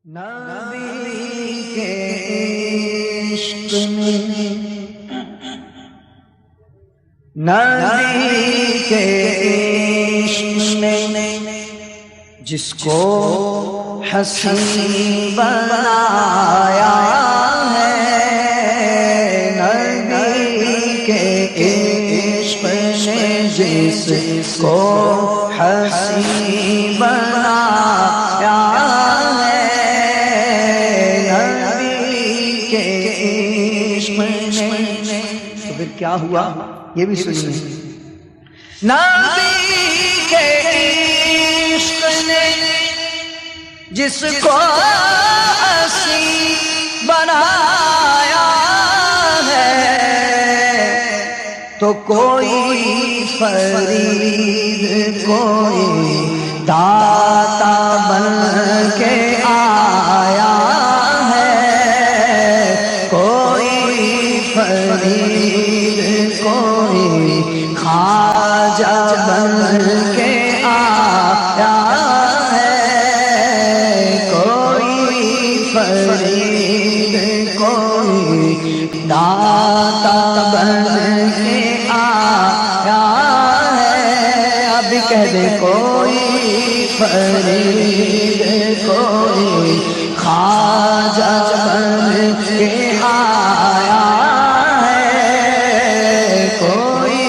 نبی کے عشق میں، نبی کے عشق میں جس کو حسین بنایا ہے، نبی کے عشق میں جس کو حسین بنایا ہے، نبی کے عشق میں تو پھر کیا ہوا یہ بھی سنیے۔ نبی کے عشق نے جس کو حسین بنایا ہے، تو کوئی فرید کوئی داتا بن کے آیا ہے، کوئی فرید کوئی خواجہ بن کے آیا ہے، کوئی فرید کوئی داتا بن کے آیا ہے۔ اب کہہ دے کوئی فرید کوئی خواجہ بن کے آیا ہے، کوئی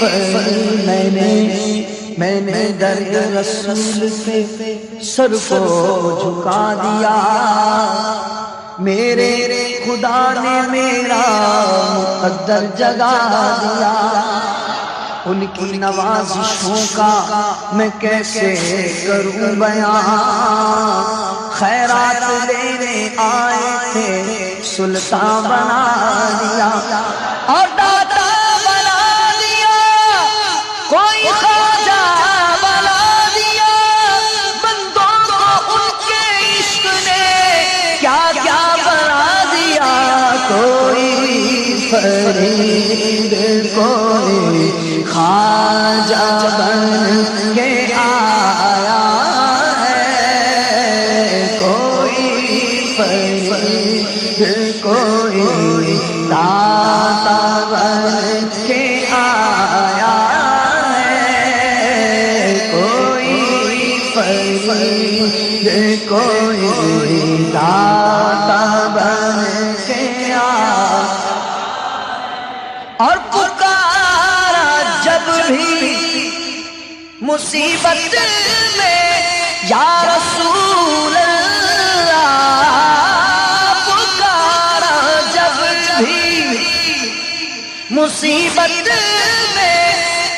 فرید میں نے در رسول پہ سر کو جھکا دیا، میرے خدا نے میرا مقدر جگا دیا، ان کی نوازشوں کا میں کیسے کروں بیان، خیرات لینے آئے تھے سلطان بنا دیا اور داتا بنا دیا، کوئی خواجہ بنا دیا، بندوں کو ان کے عشق نے کیا کیا بنا دیا، کوئی فرید کوئی خواجہ بن کے آیا ہے، کوئی فرید کوئی داتا بن کے آیا ہے، کوئی فرید کوئی داتا بن کے آیا، اور پکارا جب بھی مصیبت میں یا رسول اللہ، پکارا جب بھی مصیبت میں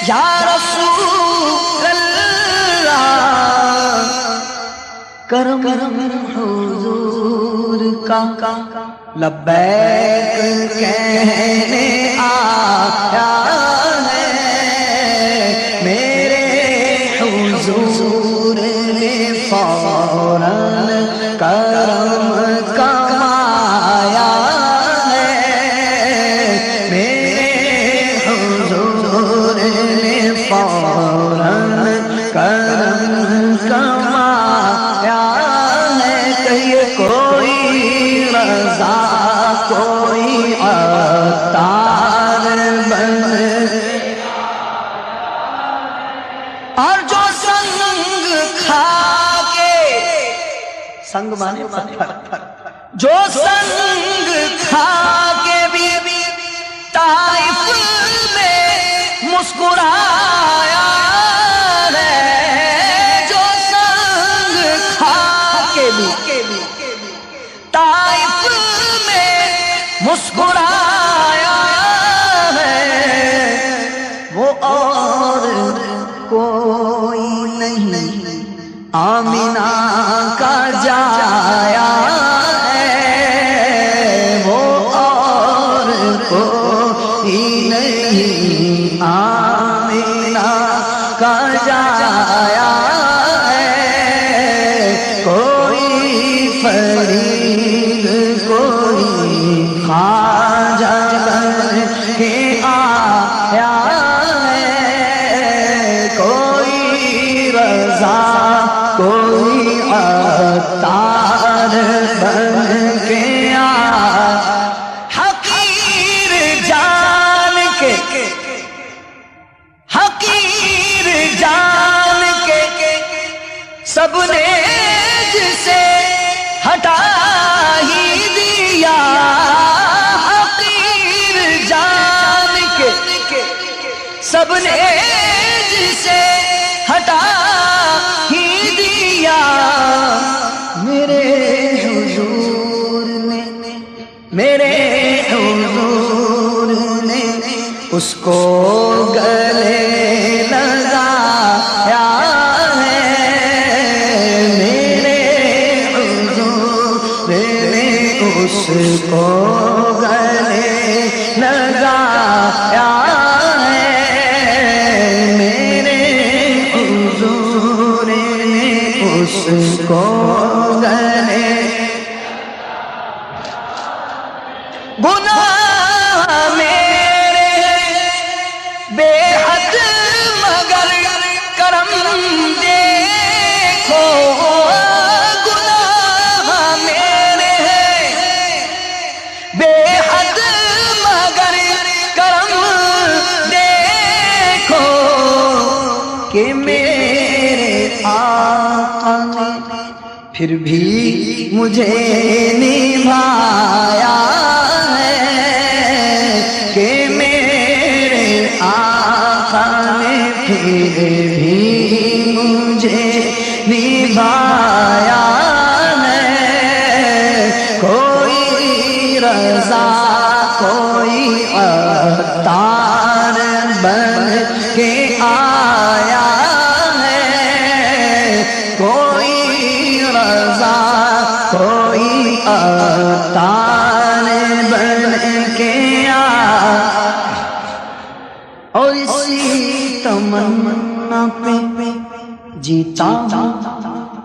یا رسول اللہ، کرم حضور کا لبیک کہنے آیا ہے، میرے حضور نے فوراً کرم کمایا ہے، میرے حضور نے فوراً کرم کمایا ہے، کہیے کوئی رضا کوئی عطار بن، اور جو سنگ کھا کے، سنگ مانے پتھر، جو سنگ کھا کے بھی طائف میں مسکرایا ہے، جو سنگ کھا کے بھی طائف میں مسکرایا ہے، وہ اور کوئی نہیں آمینہ کا جایا ہے، وہ اور کوئی نہیں آمینہ کا جایا ہے، کوئی فرید کوئی خواجہ بن کے آیا ہے، کوئی رضا کوئی اس کو گلے لگایا ہے میرے حضور نے اس کو گلے لگایا ہے میرے حضور نے اس کو گلے گناہ میرے بے حد مگر کرم دیکھو گناہ میرے بے حد مگر کرم دیکھو کہ میرے آقا نے پھر بھی مجھے نبھایا کہ میرے آقا نے پھر بھی مجھے نبھایا ہے کوئی رضا کوئی عطار بن کے آیا ہے کوئی رضا کوئی عطار بن کے اور اسی تمنا پہ جیتا ہوں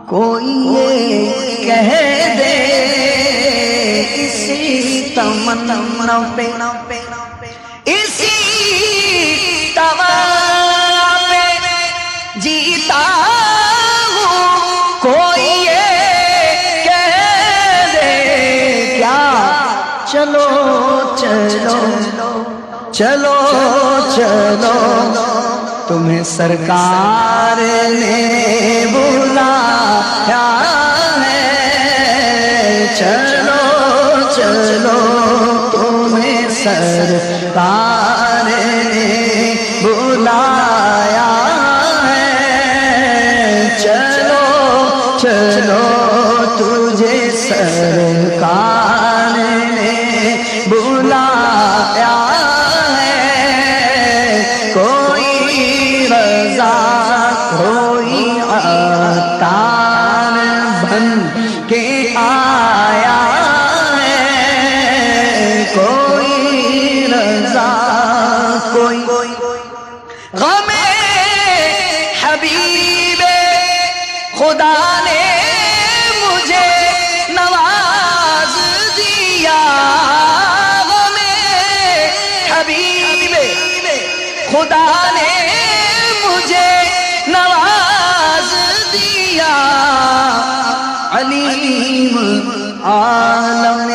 کوئی یہ کہہ دے اسی تمنا پہ اسی تمنا پہ جیتا ہوں کوئی یہ کہہ دے کیا چلو چلو چلو چلو تمہیں سرکار نے بلایا ہے چلو چلو تمہیں سرکار نے بلایا ہے چلو چلو تجھے سرکار نے بلایا کوئی رضا کوئی عطار بن کے آیا ہے کوئی رضا کوئی غم حبیب خدا نے مجھے نواز دیا غم حبیب خدا نے مجھے نواز دیا علیم عالم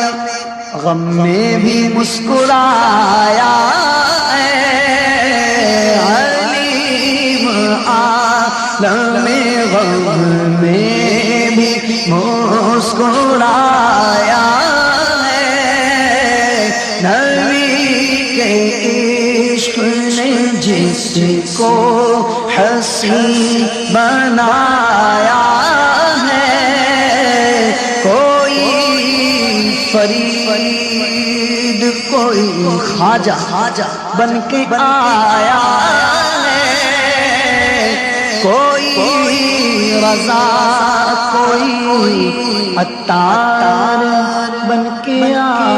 غم میں بھی مسکرایا ہے علیم عالم غم میں بھی مسکرایا ہے نبی کے عشق نے جس کو حسین بنایا ہے کوئی فرید کوئی خواجہ بن کے آیا ہے کوئی رضا کوئی عطار بن کے آیا